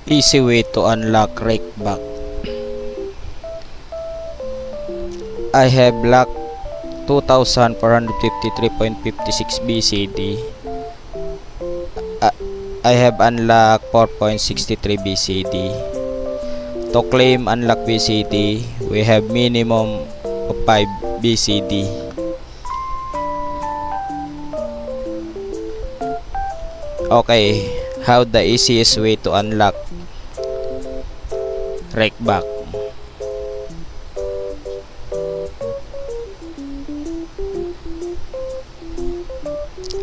Easy way to unlock Rakeback. I have locked 2453.56 BCD. I have unlocked 4.63 BCD. To claim unlock BCD, we have minimum of 5 BCD. Okay, how the easiest way to unlock Rakeback?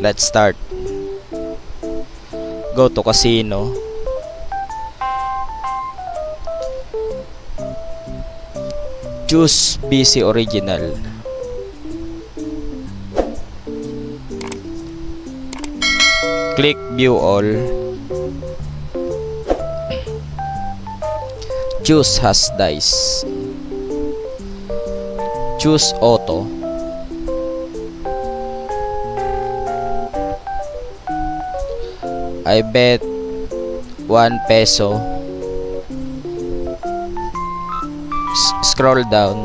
Let's start. Go to casino. Choose BC original. Click view all. Choose has dice. Choose auto. I bet 1 peso. Scroll down,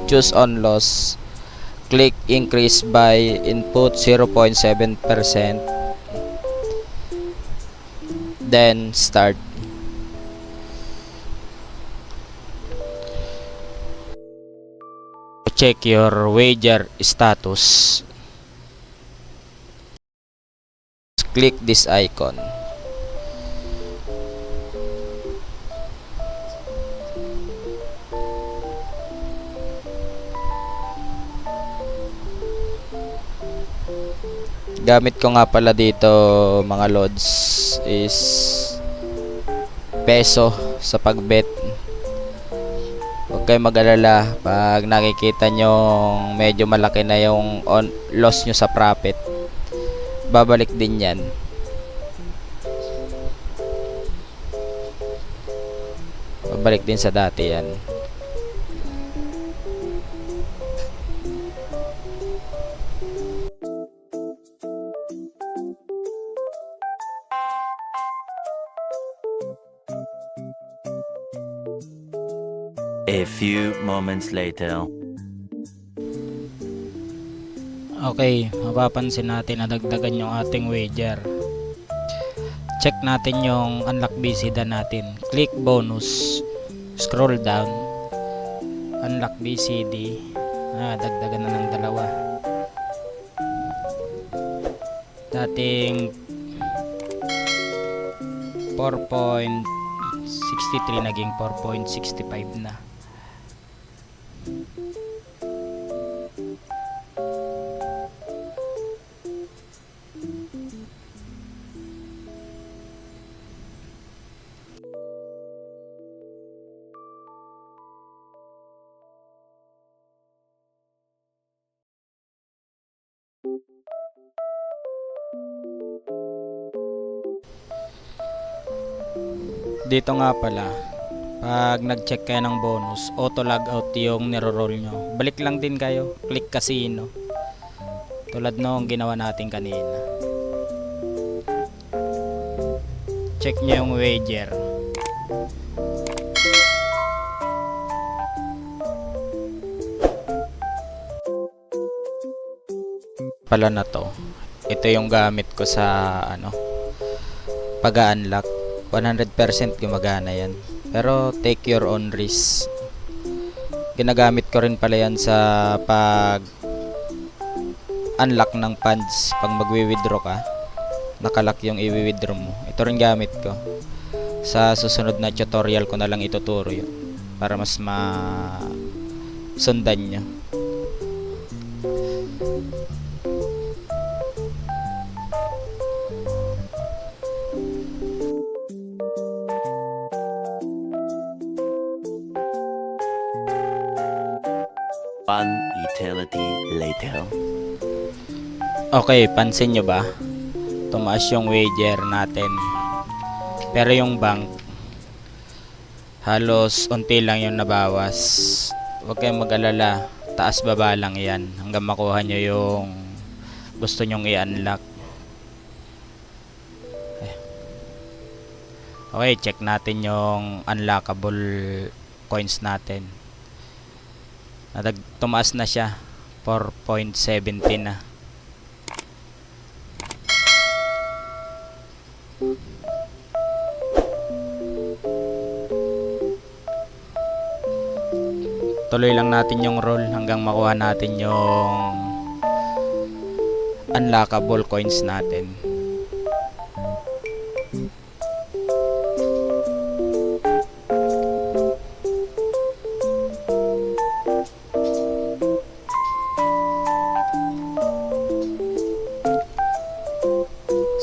choose on loss, click increase by input 0.7%, then start. Check your wager status. Click this icon. Gamit ko nga pala dito mga lods is peso sa pagbet. Huwag kayong mag-alala pag nakikita nyo medyo malaki na yung loss nyo sa profit, babalik din yan. Babalik din sa dati yan. A few moments later. Okay, mapapansin natin na dagdagan yung ating wager. Check natin yung unlock BCD natin. Click bonus. Scroll down. Unlock BCD. Dagdagan na ng dalawa. Dating 4.63 naging 4.65 na. Dito nga pala, pag nag-check kayo ng bonus, auto log out yung niro-roll nyo. Balik lang din kayo, click casino. Tulad nung ginawa natin kanina. Check nyo yung wager. Pala na to. Ito yung gamit ko sa pag-unlock. 100% gumagana yan. Pero take your own risk. Ginagamit ko rin pala yan sa pag unlock ng funds. Pag magwi-withdraw ka, nakalock yung i-withdraw mo. Ito rin gamit ko. Sa susunod na tutorial ko na lang ituturo yun para mas sundan nyo. One eternity later. Okay, pansin nyo ba? Tumaas yung wager natin. Pero yung bank, halos unti lang yung nabawas. Huwag kayong mag-alala. Taas baba lang yan. Hanggang makuha nyo yung gusto nyong i-unlock. Okay, check natin yung unlockable coins natin. Tumaas na siya. 4.17 na. Tuloy lang natin yung roll hanggang makuha natin yung unlockable coins natin.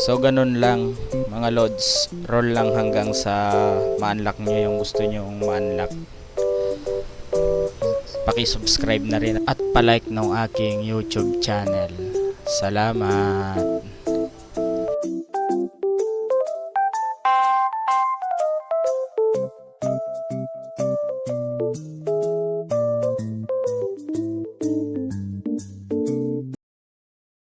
So ganun lang mga lods, roll lang hanggang sa ma-unlock nyo yung gusto nyo ma-unlock. Paki-subscribe na rin at pa-like ng aking YouTube channel. Salamat!